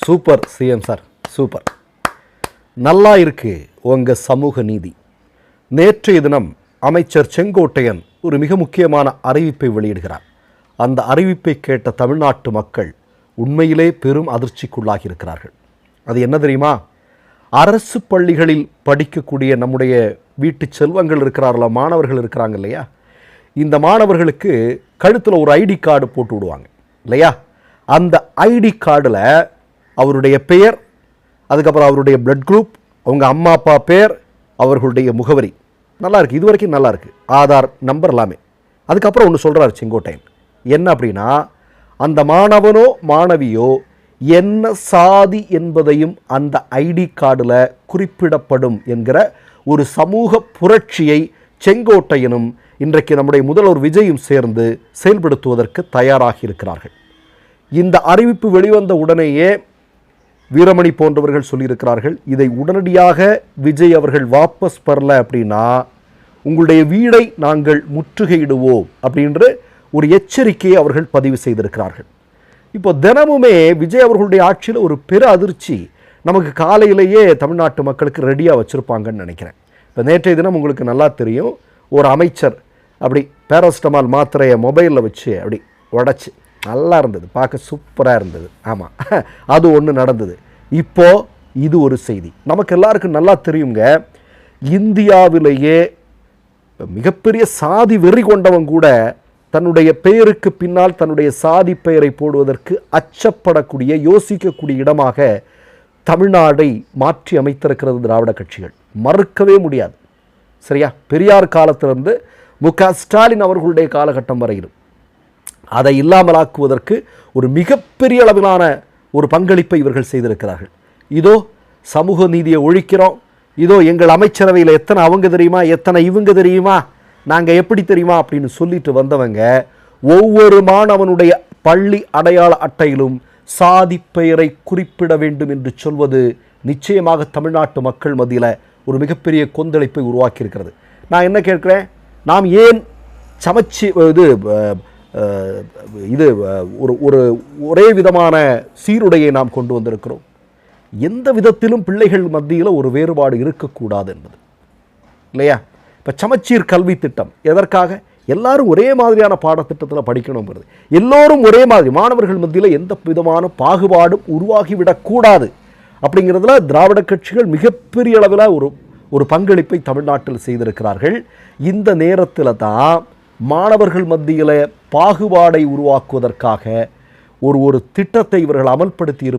Super CM sir, super. நல்லா இருக்கு உங்கள் சமூக நீதி. நேற்றைய தினம் அமைச்சர் செங்கோட்டையன் ஒரு மிக முக்கியமான அறிவிப்பை வெளியிடுகிறார். அந்த அறிவிப்பை கேட்ட தமிழ்நாட்டு மக்கள் உண்மையிலே பெரும் அதிர்ச்சிக்குள்ளாகி இருக்கிறார்கள். அது என்ன தெரியுமா? அரசு பள்ளிகளில் படிக்கக்கூடிய நம்முடைய வீட்டு செல்வங்கள் இருக்கிறார்களா, மாணவர்கள் இருக்கிறாங்க இல்லையா, இந்த மாணவர்களுக்கு கழுத்தில் ஒரு ஐடி கார்டு போட்டு விடுவாங்க இல்லையா. அந்த ஐடி கார்டில் அவருடைய பெயர், அதுக்கப்புறம் அவருடைய பிளட் குரூப், அவங்க அம்மா அப்பா பேர், அவர்களுடைய முகவரி நல்லா இருக்குது. இது வரைக்கும் நல்லா இருக்குது. ஆதார் நம்பர் எல்லாமே. அதுக்கப்புறம் ஒன்று சொல்கிறார் செங்கோட்டையன். என்ன அப்படின்னா, அந்த மாணவனோ மாணவியோ என்ன சாதி என்பதையும் அந்த ஐடி கார்டில் குறிப்பிடப்படும் என்கிற ஒரு சமூக புரட்சியை செங்கோட்டையனும் இன்றைக்கு நம்முடைய முதல்வர் விஜயும் சேர்ந்து செயல்படுத்துவதற்கு தயாராகி இருக்கிறார்கள். இந்த அறிவிப்பு வெளிவந்த உடனேயே வீரமணி போன்றவர்கள் சொல்லியிருக்கிறார்கள், இதை உடனடியாக விஜய் அவர்கள் வாபஸ் பெறல அப்படின்னா உங்களுடைய வீடை நாங்கள் முற்றுகையிடுவோம் அப்படின்ற ஒரு எச்சரிக்கையை அவர்கள் பதிவு செய்திருக்கிறார்கள். இப்போ தினமுமே விஜய் அவர்களுடைய ஆட்சியில் ஒரு பெரு அதிர்ச்சி நமக்கு காலையிலேயே தமிழ்நாட்டு மக்களுக்கு ரெடியாக வச்சுருப்பாங்கன்னு நினைக்கிறேன். இப்போ நேற்றைய தினம் உங்களுக்கு நல்லா தெரியும், ஒரு அமைச்சர் அப்படி பேராசிட்டமால் மாத்திரையை மொபைலில் வச்சு அப்படி உடச்சி நல்லா இருந்தது, பார்க்க சூப்பராக இருந்தது. ஆமாம், அது ஒன்று நடந்தது. இப்போது இது ஒரு செய்தி நமக்கு எல்லாருக்கும் நல்லா தெரியுங்க. இந்தியாவிலேயே மிகப்பெரிய சாதி வெறி கொண்டவன் கூட தன்னுடைய பெயருக்கு பின்னால் தன்னுடைய சாதி பெயரை போடுவதற்கு அச்சப்படக்கூடிய, யோசிக்கக்கூடிய இடமாக தமிழ்நாடை மாற்றி அமைத்திருக்கிறது திராவிட கட்சிகள். மறுக்கவே முடியாது. சரியா? பெரியார் காலத்திலிருந்து மு.க. ஸ்டாலின் அவர்களுடைய காலகட்டம் வரையிலும் அதை இல்லாமலாக்குவதற்கு ஒரு மிகப்பெரிய அளவிலான ஒரு பங்களிப்பை இவர்கள் செய்திருக்கிறார்கள். இதோ சமூக நீதியை ஒழிக்கிறோம், இதோ எங்கள் அமைச்சரவையில் எத்தனை அவங்க தெரியுமா, எத்தனை இவங்க தெரியுமா, நாங்கள் எப்படி தெரியுமா அப்படின்னு சொல்லிட்டு வந்தவங்க ஒவ்வொரு மாணவனுடைய பள்ளி அடையாள அட்டையிலும் சாதி பெயரை குறிப்பிட வேண்டும் என்று சொல்வது நிச்சயமாக தமிழ்நாட்டு மக்கள் மத்தியில் ஒரு மிகப்பெரிய கொந்தளிப்பை உருவாக்கியிருக்கிறது. நான் என்ன கேட்குறேன், நாம் ஏன் சமைச்சு இது ஒரு ஒரே விதமான சீருடையை நாம் கொண்டு வந்திருக்கிறோம்? எந்த விதத்திலும் பிள்ளைகள் மத்தியில் ஒரு வேறுபாடு இருக்கக்கூடாது என்பது இல்லையா? இப்போ சமச்சீர் கல்வி திட்டம் எதற்காக? எல்லாரும் ஒரே மாதிரியான பாடத்திட்டத்தில் படிக்கணுங்கிறது. எல்லோரும் ஒரே மாதிரி, மாணவர்கள் மத்தியில் எந்த விதமான பாகுபாடும் உருவாகிவிடக்கூடாது அப்படிங்கிறதுல திராவிட கட்சிகள் மிகப்பெரிய அளவில் ஒரு பங்களிப்பை தமிழ்நாட்டில் செய்திருக்கிறார்கள். இந்த நேரத்தில் தான் மாணவர்கள் மத்தியில் பாகுபாடை உருவாக்குவதற்காக ஒரு திட்டத்தை இவர்கள் அமல்படுத்தி